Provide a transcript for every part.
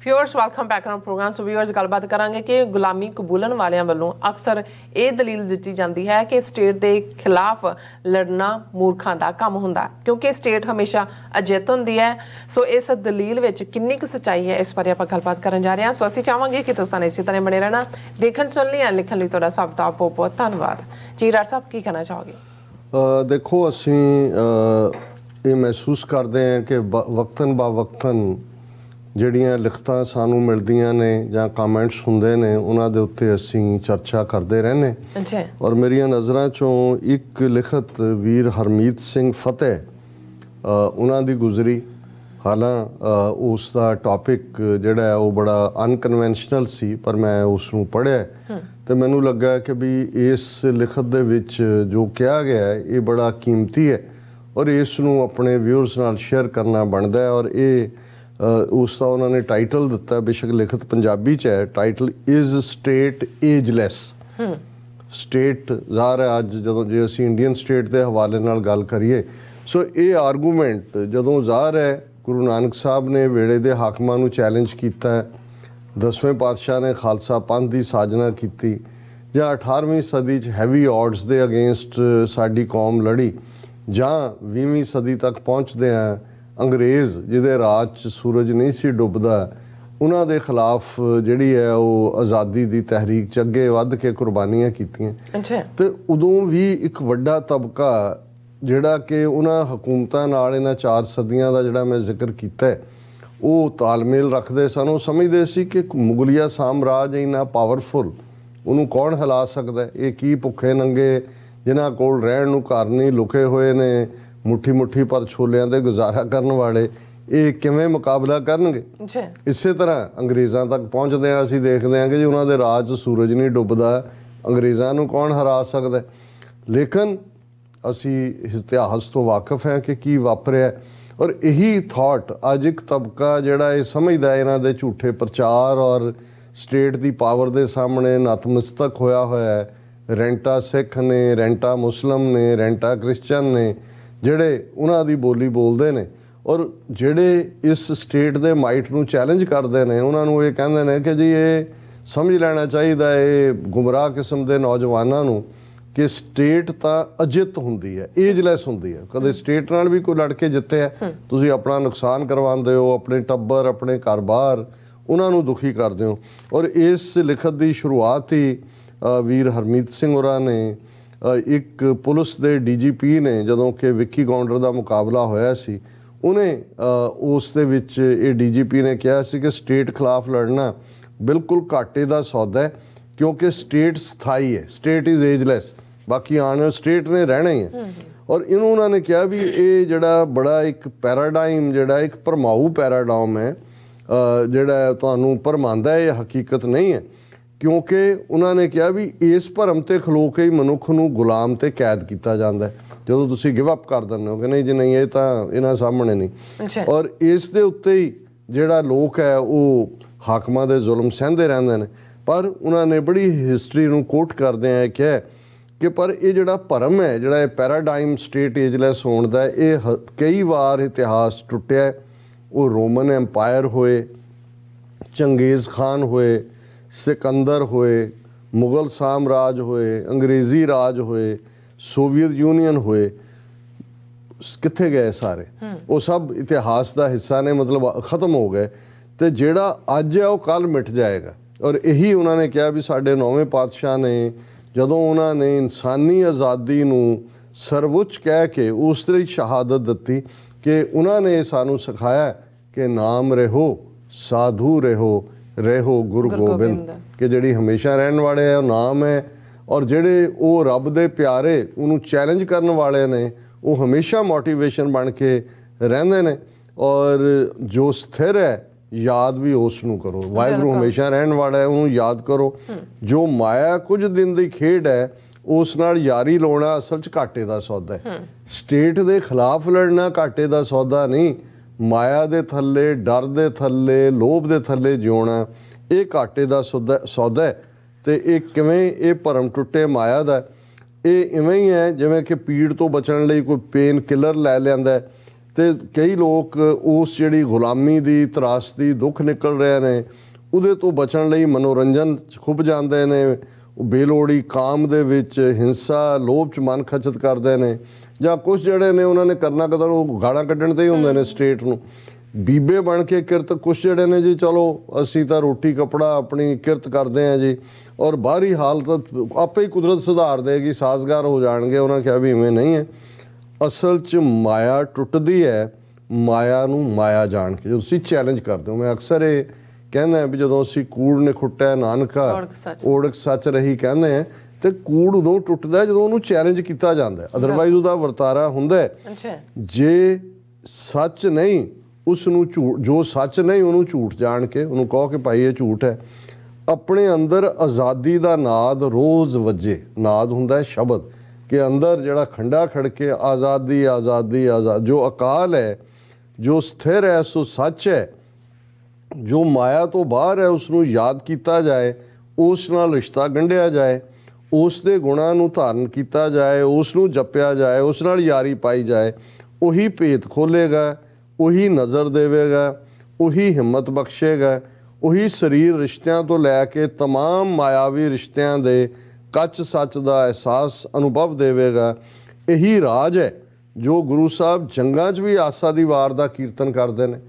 Viewers welcome back on programme. So viewers गलबात करांगे कि गुलामी कबूलन वालियां वालों अक्सर ये दलील दी जाती है कि स्टेट के खिलाफ लड़ना मूर्खां दा काम हुंदा क्योंकि स्टेट हमेशा अजित हुंदी है। सो इस दलील विच किन्नी कुछ सच्चाई है इस बारे आपां गलबात करन जा रहे हैं। सो असीं चाहांगे कि तुसां इसी तरह बने रहना, देखण सुन लिया लिखण लई तुहाडा सब दा बहुत बहुत धन्नवाद जी। डॉक्टर साहब की कहना चाहोगे? देखो असीं ये महसूस करते हैं कि वक्तन बा वक्तन ਜਿਹੜੀਆਂ ਲਿਖਤਾਂ ਸਾਨੂੰ ਮਿਲਦੀਆਂ ਨੇ ਜਾਂ ਕਮੈਂਟਸ ਹੁੰਦੇ ਨੇ ਉਹਨਾਂ ਦੇ ਉੱਤੇ ਅਸੀਂ ਚਰਚਾ ਕਰਦੇ ਰਹਿੰਦੇ। ਅੱਛਾ। ਔਰ ਮੇਰੀਆਂ ਨਜ਼ਰਾਂ 'ਚੋਂ ਇੱਕ ਲਿਖਤ ਵੀਰ ਹਰਮੀਤ ਸਿੰਘ ਫਤਿਹ ਉਹਨਾਂ ਦੀ ਗੁਜ਼ਰੀ। ਹਾਲਾਂ ਉਸ ਦਾ ਟੌਪਿਕ ਜਿਹੜਾ ਉਹ ਬੜਾ ਅਨਕਨਵੈਨਸ਼ਨਲ ਸੀ ਪਰ ਮੈਂ ਉਸ ਨੂੰ ਪੜ੍ਹਿਆ ਤੇ ਮੈਨੂੰ ਲੱਗਾ ਕਿ ਵੀ ਇਸ ਲਿਖਤ ਦੇ ਵਿੱਚ ਜੋ ਕਿਹਾ ਗਿਆ ਇਹ ਬੜਾ ਕੀਮਤੀ ਹੈ ਔਰ ਇਸ ਨੂੰ ਆਪਣੇ ਵਿਊਅਰਸ ਨਾਲ ਸ਼ੇਅਰ ਕਰਨਾ ਬਣਦਾ ਹੈ। ਔਰ ਇਹ ਉਸ ਦਾ ਉਹਨਾਂ ਨੇ ਟਾਈਟਲ ਦਿੱਤਾ, ਬੇਸ਼ੱਕ ਲਿਖਤ ਪੰਜਾਬੀ 'ਚ ਹੈ, ਟਾਈਟਲ ਇਜ਼ ਸਟੇਟ ਏਜਲੈਸ। ਸਟੇਟ ਜ਼ਾਹਰ ਹੈ ਅੱਜ ਜਦੋਂ ਜੇ ਅਸੀਂ ਇੰਡੀਅਨ ਸਟੇਟ ਦੇ ਹਵਾਲੇ ਨਾਲ ਗੱਲ ਕਰੀਏ ਸੋ ਇਹ ਆਰਗੂਮੈਂਟ ਜਦੋਂ ਜ਼ਾਹਰ ਹੈ ਗੁਰੂ ਨਾਨਕ ਸਾਹਿਬ ਨੇ ਵੇਲੇ ਦੇ ਹਾਕਮਾਂ ਨੂੰ ਚੈਲੰਜ ਕੀਤਾ, 10ਵੇਂ ਪਾਤਸ਼ਾਹ ਨੇ ਖਾਲਸਾ ਪੰਥ ਦੀ ਸਾਜਨਾ ਕੀਤੀ ਜਾਂ 18ਵੀਂ ਸਦੀ 'ਚ ਹੈਵੀ ਔਡਸ ਦੇ ਅਗੇਂਸਟ ਸਾਡੀ ਕੌਮ ਲੜੀ ਜਾਂ 20ਵੀਂ ਸਦੀ ਤੱਕ ਪਹੁੰਚਦੇ ਆ ਅੰਗਰੇਜ਼ ਜਿਹਦੇ ਰਾਜ 'ਚ ਸੂਰਜ ਨਹੀਂ ਸੀ ਡੁੱਬਦਾ ਉਹਨਾਂ ਦੇ ਖਿਲਾਫ ਜਿਹੜੀ ਹੈ ਉਹ ਆਜ਼ਾਦੀ ਦੀ ਤਹਿਰੀਕ 'ਚ ਅੱਗੇ ਵੱਧ ਕੇ ਕੁਰਬਾਨੀਆਂ ਕੀਤੀਆਂ। ਤੇ ਉਦੋਂ ਵੀ ਇੱਕ ਵੱਡਾ ਤਬਕਾ ਜਿਹੜਾ ਕਿ ਉਹਨਾਂ ਹਕੂਮਤਾਂ ਨਾਲ ਇਹਨਾਂ 4 ਸਦੀਆਂ ਦਾ ਜਿਹੜਾ ਮੈਂ ਜ਼ਿਕਰ ਕੀਤਾ ਉਹ ਤਾਲਮੇਲ ਰੱਖਦੇ ਸਨ। ਉਹ ਸਮਝਦੇ ਸੀ ਕਿ ਮੁਗਲਿਆ ਸਾਮਰਾਜ ਇੰਨਾ ਪਾਵਰਫੁਲ ਉਹਨੂੰ ਕੌਣ ਹਿਲਾ ਸਕਦਾ, ਇਹ ਕੀ ਭੁੱਖੇ ਨੰਗੇ ਜਿਨ੍ਹਾਂ ਕੋਲ ਰਹਿਣ ਨੂੰ ਘਰ ਨਹੀਂ, ਲੁਕੇ ਹੋਏ ਨੇ, ਮੁੱਠੀ ਮੁੱਠੀ ਪਰ ਛੋਲਿਆਂ ਦੇ ਗੁਜ਼ਾਰਾ ਕਰਨ ਵਾਲੇ, ਇਹ ਕਿਵੇਂ ਮੁਕਾਬਲਾ ਕਰਨਗੇ। ਇਸੇ ਤਰ੍ਹਾਂ ਅੰਗਰੇਜ਼ਾਂ ਤੱਕ ਪਹੁੰਚਦੇ ਹਾਂ ਅਸੀਂ ਦੇਖਦੇ ਹਾਂ ਕਿ ਜੀ ਉਹਨਾਂ ਦੇ ਰਾਜ 'ਚ ਸੂਰਜ ਨਹੀਂ ਡੁੱਬਦਾ, ਅੰਗਰੇਜ਼ਾਂ ਨੂੰ ਕੌਣ ਹਰਾ ਸਕਦਾ। ਲੇਕਿਨ ਅਸੀਂ ਇਤਿਹਾਸ ਤੋਂ ਵਾਕਿਫ ਹਾਂ ਕਿ ਕੀ ਵਾਪਰਿਆ ਔਰ ਇਹੀ ਥਾਟ ਅੱਜ ਇੱਕ ਤਬਕਾ ਜਿਹੜਾ ਇਹ ਸਮਝਦਾ ਇਹਨਾਂ ਦੇ ਝੂਠੇ ਪ੍ਰਚਾਰ ਔਰ ਸਟੇਟ ਦੀ ਪਾਵਰ ਦੇ ਸਾਹਮਣੇ ਨਤਮਸਤਕ ਹੋਇਆ ਹੈ। ਰੈਂਟਾ ਸਿੱਖ ਨੇ, ਰੈਂਟਾ ਮੁਸਲਿਮ ਨੇ, ਰੈਂਟਾ ਕ੍ਰਿਸਚਨ ਨੇ ਜਿਹੜੇ ਉਹਨਾਂ ਦੀ ਬੋਲੀ ਬੋਲਦੇ ਨੇ ਔਰ ਜਿਹੜੇ ਇਸ ਸਟੇਟ ਦੇ ਮਾਈਟ ਨੂੰ ਚੈਲੰਜ ਕਰਦੇ ਨੇ ਉਹਨਾਂ ਨੂੰ ਇਹ ਕਹਿੰਦੇ ਨੇ ਕਿ ਜੀ ਇਹ ਸਮਝ ਲੈਣਾ ਚਾਹੀਦਾ ਇਹ ਗੁੰਮਰਾਹ ਕਿਸਮ ਦੇ ਨੌਜਵਾਨਾਂ ਨੂੰ ਕਿ ਸਟੇਟ ਤਾਂ ਅਜਿੱਤ ਹੁੰਦੀ ਹੈ, ਏਜਲੈਸ ਹੁੰਦੀ ਹੈ। ਕਦੇ ਸਟੇਟ ਨਾਲ ਵੀ ਕੋਈ ਲੜ ਕੇ ਜਿੱਤਿਆ ਤੁਸੀਂ ਆਪਣਾ ਨੁਕਸਾਨ ਕਰਵਾਉਂਦੇ ਹੋ, ਆਪਣੇ ਟੱਬਰ ਆਪਣੇ ਘਰ-ਬਾਰ ਉਹਨਾਂ ਨੂੰ ਦੁਖੀ ਕਰਦੇ ਹੋ। ਔਰ ਇਸ ਲਿਖਤ ਦੀ ਸ਼ੁਰੂਆਤ ਹੀ ਵੀਰ ਹਰਮੀਤ ਸਿੰਘ ਹੋਰਾਂ ਨੇ ਇੱਕ ਪੁਲਿਸ ਦੇ DGP ਨੇ ਜਦੋਂ ਕਿ ਵਿੱਕੀ ਗੌਂਡਰ ਦਾ ਮੁਕਾਬਲਾ ਹੋਇਆ ਸੀ ਉਹਨੇ ਉਸ ਦੇ ਵਿੱਚ ਇਹ DGP ਨੇ ਕਿਹਾ ਸੀ ਕਿ ਸਟੇਟ ਖਿਲਾਫ ਲੜਨਾ ਬਿਲਕੁਲ ਘਾਟੇ ਦਾ ਸੌਦਾ ਹੈ ਕਿਉਂਕਿ ਸਟੇਟ ਸਥਾਈ ਹੈ, ਸਟੇਟ ਇਜ਼ ਏਜਲੈਸ, ਬਾਕੀ ਆਉਣ ਸਟੇਟ ਨੇ ਰਹਿਣਾ ਹੀ ਹੈ। ਔਰ ਇਹਨੂੰ ਉਹਨਾਂ ਨੇ ਕਿਹਾ ਵੀ ਇਹ ਜਿਹੜਾ ਬੜਾ ਇੱਕ ਪੈਰਾਡਾਈਮ ਜਿਹੜਾ ਇੱਕ ਭਰਮਾਊ ਪੈਰਾਡਾਈਮ ਹੈ ਜਿਹੜਾ ਤੁਹਾਨੂੰ ਭਰਮਾਉਂਦਾ ਹੈ, ਇਹ ਹਕੀਕਤ ਨਹੀਂ ਹੈ ਕਿਉਂਕਿ ਉਹਨਾਂ ਨੇ ਕਿਹਾ ਵੀ ਇਸ ਭਰਮ 'ਤੇ ਖਲੋ ਕੇ ਹੀ ਮਨੁੱਖ ਨੂੰ ਗੁਲਾਮ ਅਤੇ ਕੈਦ ਕੀਤਾ ਜਾਂਦਾ ਜਦੋਂ ਤੁਸੀਂ ਗਿਵ ਅਪ ਕਰ ਦਿੰਦੇ ਹੋ ਕਿ ਨਹੀਂ ਜੀ ਨਹੀਂ ਇਹ ਤਾਂ ਇਹਨਾਂ ਸਾਹਮਣੇ ਨਹੀਂ। ਔਰ ਇਸ ਦੇ ਉੱਤੇ ਹੀ ਜਿਹੜਾ ਲੋਕ ਹੈ ਉਹ ਹਾਕਮਾਂ ਦੇ ਜ਼ੁਲਮ ਸਹਿੰਦੇ ਰਹਿੰਦੇ ਨੇ। ਪਰ ਉਹਨਾਂ ਨੇ ਬੜੀ ਹਿਸਟਰੀ ਨੂੰ ਕੋਟ ਕਰਦੇ ਆ ਕਿਹਾ ਕਿ ਪਰ ਇਹ ਜਿਹੜਾ ਭਰਮ ਹੈ ਜਿਹੜਾ ਇਹ ਪੈਰਾਡਾਈਮ ਸਟੇਟ ਏਜਲੈਸ ਹੋਣ ਦਾ ਇਹ ਕਈ ਵਾਰ ਇਤਿਹਾਸ ਟੁੱਟਿਆ। ਉਹ ਰੋਮਨ ਐम्पायर ਹੋਏ, ਚੰਗੇਜ਼ ਖਾਨ ਹੋਏ, ਸਿਕੰਦਰ ਹੋਏ, ਮੁਗਲ ਸਾਮਰਾਜ ਹੋਏ, ਅੰਗਰੇਜ਼ੀ ਰਾਜ ਹੋਏ, ਸੋਵੀਅਤ ਯੂਨੀਅਨ ਹੋਏ, ਕਿੱਥੇ ਗਏ ਸਾਰੇ? ਉਹ ਸਭ ਇਤਿਹਾਸ ਦਾ ਹਿੱਸਾ ਨੇ, ਮਤਲਬ ਖਤਮ ਹੋ ਗਏ। ਤੇ ਜਿਹੜਾ ਅੱਜ ਹੈ ਉਹ ਕੱਲ੍ਹ ਮਿਟ ਜਾਏਗਾ। ਔਰ ਇਹੀ ਉਹਨਾਂ ਨੇ ਕਿਹਾ ਵੀ ਸਾਡੇ 9ਵੇਂ ਪਾਤਸ਼ਾਹ ਨੇ ਜਦੋਂ ਉਹਨਾਂ ਨੇ ਇਨਸਾਨੀ ਆਜ਼ਾਦੀ ਨੂੰ ਸਰਵਉੱਚ ਕਹਿ ਕੇ ਉਸ ਲਈ ਸ਼ਹਾਦਤ ਦਿੱਤੀ ਕਿ ਉਹਨਾਂ ਨੇ ਸਾਨੂੰ ਸਿਖਾਇਆ ਕਿ ਨਾਮ ਰਹੋ ਸਾਧੂ ਰਹੋ ਗੁਰੂ ਗੋਬਿੰਦ, ਕਿ ਜਿਹੜੀ ਹਮੇਸ਼ਾ ਰਹਿਣ ਵਾਲੇ ਹੈ ਉਹ ਨਾਮ ਹੈ ਔਰ ਜਿਹੜੇ ਉਹ ਰੱਬ ਦੇ ਪਿਆਰੇ ਉਹਨੂੰ ਚੈਲੰਜ ਕਰਨ ਵਾਲੇ ਨੇ ਉਹ ਹਮੇਸ਼ਾ ਮੋਟੀਵੇਸ਼ਨ ਬਣ ਕੇ ਰਹਿੰਦੇ ਨੇ। ਔਰ ਜੋ ਸਥਿਰ ਹੈ ਯਾਦ ਵੀ ਉਸ ਨੂੰ ਕਰੋ, ਵਾਹਿਗੁਰੂ ਹਮੇਸ਼ਾ ਰਹਿਣ ਵਾਲਾ ਹੈ ਉਹਨੂੰ ਯਾਦ ਕਰੋ। ਜੋ ਮਾਇਆ ਕੁਝ ਦਿਨ ਦੀ ਖੇਡ ਹੈ ਉਸ ਨਾਲ ਯਾਰੀ ਲਾਉਣਾ ਅਸਲ 'ਚ ਘਾਟੇ ਦਾ ਸੌਦਾ ਹੈ। ਸਟੇਟ ਦੇ ਖਿਲਾਫ ਲੜਨਾ ਘਾਟੇ ਦਾ ਸੌਦਾ ਨਹੀਂ, ਮਾਇਆ ਦੇ ਥੱਲੇ, ਡਰ ਦੇ ਥੱਲੇ, ਲੋਭ ਦੇ ਥੱਲੇ ਜਿਉਣਾ ਇਹ ਘਾਟੇ ਦਾ ਸੌਦਾ ਹੈ। ਤੇ ਇਹ ਕਿਵੇਂ ਇਹ ਭਰਮ ਟੁੱਟੇ ਮਾਇਆ ਦਾ, ਇਹ ਇਵੇਂ ਹੀ ਹੈ ਜਿਵੇਂ ਕਿ ਪੀੜ ਤੋਂ ਬਚਣ ਲਈ ਕੋਈ ਪੇਨ ਕਿਲਰ ਲੈ ਲਿਆਂਦਾ ਤੇ ਕਈ ਲੋਕ ਉਸ ਜਿਹੜੀ ਗੁਲਾਮੀ ਦੀ ਤਰਾਸਦੀ ਦੁੱਖ ਨਿਕਲ ਰਹੇ ਨੇ ਉਹਦੇ ਤੋਂ ਬਚਣ ਲਈ ਮਨੋਰੰਜਨ 'ਚ ਖੁੱਭ ਜਾਂਦੇ ਨੇ, ਉਹ ਬੇਲੋੜੀ ਕਾਮ ਦੇ ਵਿੱਚ ਹਿੰਸਾ ਲੋਭ 'ਚ ਮਨ ਖਚਤ ਕਰਦੇ ਨੇ, ਜਾਂ ਕੁਝ ਜਿਹੜੇ ਨੇ ਉਹਨਾਂ ਨੇ ਕਰਨਾ ਕਦਰ ਉਹ ਗਾਲਾਂ ਕੱਢਣ ਤੇ ਹੀ ਹੁੰਦੇ ਨੇ ਸਟੇਟ ਨੂੰ। ਬੀਬੇ ਬਣ ਕੇ ਕਿਰਤ ਕੁਝ ਜਿਹੜੇ ਨੇ ਜੀ, ਚਲੋ ਅਸੀਂ ਤਾਂ ਰੋਟੀ ਕੱਪੜਾ ਆਪਣੀ ਕਿਰਤ ਕਰਦੇ ਹਾਂ ਜੀ, ਔਰ ਬਾਹਰੀ ਹਾਲਤ ਆਪੇ ਹੀ ਕੁਦਰਤ ਸੁਧਾਰ ਦੇਗੀ, ਸਾਜ਼ਗਾਰ ਹੋ ਜਾਣਗੇ। ਉਹਨਾਂ ਕਿਹਾ ਵੀ ਇਵੇਂ ਨਹੀਂ ਹੈ। ਅਸਲ 'ਚ ਮਾਇਆ ਟੁੱਟਦੀ ਹੈ ਮਾਇਆ ਨੂੰ ਮਾਇਆ ਜਾਣ ਕੇ, ਜਦੋਂ ਤੁਸੀਂ ਚੈਲੰਜ ਕਰਦੇ ਹੋ। ਮੈਂ ਅਕਸਰ ਇਹ ਕਹਿੰਦਾ ਵੀ ਜਦੋਂ ਅਸੀਂ ਕੂੜ ਨੇ ਖੁੱਟਿਆ ਨਾਨਕਾ ਓੜਕ ਸੱਚ ਰਹੀ ਕਹਿੰਦੇ ਆ, ਤੇ ਕੂੜ ਉਦੋਂ ਟੁੱਟਦਾ ਜਦੋਂ ਉਹਨੂੰ ਚੈਲੰਜ ਕੀਤਾ ਜਾਂਦਾ, ਅਦਰਵਾਈਜ਼ ਉਹਦਾ ਵਰਤਾਰਾ ਹੁੰਦਾ ਜੇ ਸੱਚ ਨਹੀਂ ਉਸ ਨੂੰ ਝੂਠ, ਜੋ ਸੱਚ ਨਹੀਂ ਉਹਨੂੰ ਝੂਠ ਜਾਣ ਕੇ ਉਹਨੂੰ ਕਹੋ ਕਿ ਭਾਈ ਇਹ ਝੂਠ ਹੈ। ਆਪਣੇ ਅੰਦਰ ਆਜ਼ਾਦੀ ਦਾ ਨਾਦ ਰੋਜ਼ ਵੱਜੇ, ਨਾਦ ਹੁੰਦਾ ਹੈ ਸ਼ਬਦ, ਕਿ ਅੰਦਰ ਜਿਹੜਾ ਖੰਡਾ ਖੜਕੇ ਆਜ਼ਾਦੀ ਆਜ਼ਾਦੀ ਆਜ਼ਾਦ, ਜੋ ਅਕਾਲ ਹੈ ਜੋ ਸਥਿਰ ਹੈ ਸੋ ਸੱਚ ਹੈ, ਜੋ ਮਾਇਆ ਤੋਂ ਬਾਹਰ ਹੈ ਉਸ ਨੂੰ ਯਾਦ ਕੀਤਾ ਜਾਏ, ਉਸ ਨਾਲ ਰਿਸ਼ਤਾ ਗੰਢਿਆ ਜਾਏ, ਉਸ ਦੇ ਗੁਣਾਂ ਨੂੰ ਧਾਰਨ ਕੀਤਾ ਜਾਏ, ਉਸ ਨੂੰ ਜਪਿਆ ਜਾਏ, ਉਸ ਨਾਲ ਯਾਰੀ ਪਾਈ ਜਾਏ, ਉਹੀ ਭੇਤ ਖੋਲ੍ਹੇਗਾ, ਉਹੀ ਨਜ਼ਰ ਦੇਵੇਗਾ, ਉਹੀ ਹਿੰਮਤ ਬਖਸ਼ੇਗਾ, ਉਹੀ ਸਰੀਰ ਰਿਸ਼ਤਿਆਂ ਤੋਂ ਲੈ ਕੇ ਤਮਾਮ ਮਾਇਆਵੀ ਰਿਸ਼ਤਿਆਂ ਦੇ ਕੱਚ ਸੱਚ ਦਾ ਅਹਿਸਾਸ ਅਨੁਭਵ ਦੇਵੇਗਾ। ਇਹੀ ਰਾਜ ਹੈ ਜੋ ਗੁਰੂ ਸਾਹਿਬ ਜੰਗਾਂ 'ਚ ਵੀ ਆਸਾ ਦੀ ਵਾਰ ਦਾ ਕੀਰਤਨ ਕਰਦੇ ਨੇ।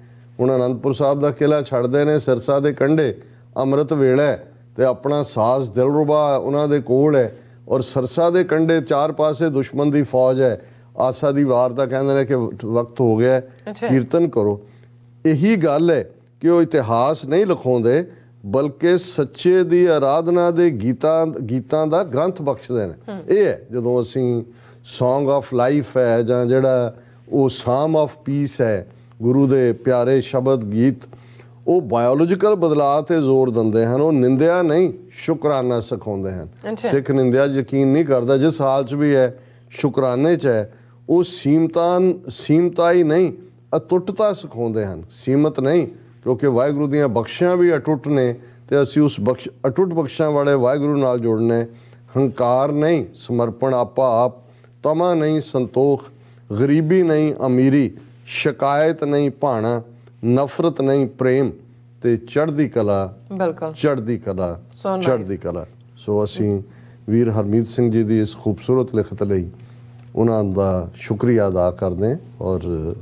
ਹੁਣ ਅਨੰਦਪੁਰ ਸਾਹਿਬ ਦਾ ਕਿਲ੍ਹਾ ਛੱਡਦੇ ਨੇ, ਸਿਰਸਾ ਦੇ ਕੰਢੇ ਅੰਮ੍ਰਿਤ ਵੇਲਾ ਤੇ ਆਪਣਾ ਸਾਜ਼ ਦਿਲਰੁਬਾ ਉਹਨਾਂ ਦੇ ਕੋਲ ਹੈ, ਔਰ ਸਰਸਾ ਦੇ ਕੰਢੇ ਚਾਰ ਪਾਸੇ ਦੁਸ਼ਮਣ ਦੀ ਫੌਜ ਹੈ। ਆਸਾ ਦੀ ਵਾਰ ਦਾ ਕਹਿੰਦੇ ਨੇ ਕਿ ਵਕਤ ਹੋ ਗਿਆ, ਕੀਰਤਨ ਕਰੋ। ਇਹੀ ਗੱਲ ਹੈ ਕਿ ਉਹ ਇਤਿਹਾਸ ਨਹੀਂ ਲਿਖਾਉਂਦੇ, ਬਲਕਿ ਸੱਚੇ ਦੀ ਆਰਾਧਨਾ ਦੇ ਗੀਤਾਂ ਦਾ ਗ੍ਰੰਥ ਬਖਸ਼ਦੇ ਨੇ। ਇਹ ਹੈ ਜਦੋਂ ਅਸੀਂ ਸੌਂਗ ਆਫ ਲਾਈਫ ਹੈ, ਜਾਂ ਜਿਹੜਾ ਉਹ ਸਾਮ ਆਫ ਪੀਸ ਹੈ, ਗੁਰੂ ਦੇ ਪਿਆਰੇ ਸ਼ਬਦ ਗੀਤ, ਉਹ ਬਾਇਓਲੋਜੀਕਲ ਬਦਲਾਅ ਤੇ ਜ਼ੋਰ ਦਿੰਦੇ ਹਨ। ਉਹ ਨਿੰਦਿਆ ਨਹੀਂ ਸ਼ੁਕਰਾਨਾ ਸਿਖਾਉਂਦੇ ਹਨ। ਸਿੱਖ ਨਿੰਦਿਆ ਯਕੀਨ ਨਹੀਂ ਕਰਦਾ, ਜਿਸ ਹਾਲ 'ਚ ਵੀ ਹੈ ਸ਼ੁਕਰਾਨੇ 'ਚ ਹੈ। ਉਹ ਸੀਮਤਾਈ ਨਹੀਂ ਅਟੁੱਟਤਾ ਸਿਖਾਉਂਦੇ ਹਨ, ਸੀਮਤ ਨਹੀਂ, ਕਿਉਂਕਿ ਵਾਹਿਗੁਰੂ ਦੀਆਂ ਬਖਸ਼ਾਂ ਵੀ ਅਟੁੱਟ ਨੇ ਤੇ ਅਸੀਂ ਉਸ ਅਟੁੱਟ ਬਖਸ਼ਾਂ ਵਾਲੇ ਵਾਹਿਗੁਰੂ ਨਾਲ ਜੁੜਨੇ। ਹੰਕਾਰ ਨਹੀਂ ਸਮਰਪਣ ਆਪਾ ਆਪ, ਤਮਾ ਨਹੀਂ ਸੰਤੋਖ, ਗਰੀਬੀ ਨਹੀਂ ਅਮੀਰੀ, ਸ਼ਿਕਾਇਤ ਨਹੀਂ ਭਾਣਾ, ਨਫ਼ਰਤ ਨਹੀਂ ਪ੍ਰੇਮ, ਤੇ ਚੜ੍ਹਦੀ ਕਲਾ, ਬਿਲਕੁਲ ਚੜ੍ਹਦੀ ਕਲਾ, ਚੜ੍ਹਦੀ ਕਲਾ। ਸੋ ਅਸੀਂ ਵੀਰ ਹਰਮੀਤ ਸਿੰਘ ਜੀ ਦੀ ਇਸ ਖੂਬਸੂਰਤ ਲਿਖਤ ਲਈ ਉਹਨਾਂ ਦਾ ਸ਼ੁਕਰੀਆ ਅਦਾ ਕਰਦੇ, ਔਰ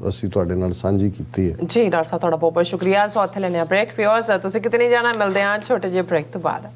ਅਸੀਂ ਤੁਹਾਡੇ ਨਾਲ ਸਾਂਝੀ ਕੀਤੀ ਹੈ। ਜੀ ਡਾਕਟਰ ਸਾਹਿਬ ਤੁਹਾਡਾ ਬਹੁਤ ਬਹੁਤ ਸ਼ੁਕਰੀਆ। ਸੋ ਇੱਥੇ ਲੈਣੇ ਆ ਬ੍ਰੇਕ। ਫਿਓਰਸ ਤੁਸੀਂ ਕਿਤੇ ਨਹੀਂ ਜਾਣਾ, ਮਿਲਦੇ ਹਾਂ ਛੋਟੇ ਜਿਹੇ ਬ੍ਰੇਕ ਤੋਂ ਬਾਅਦ।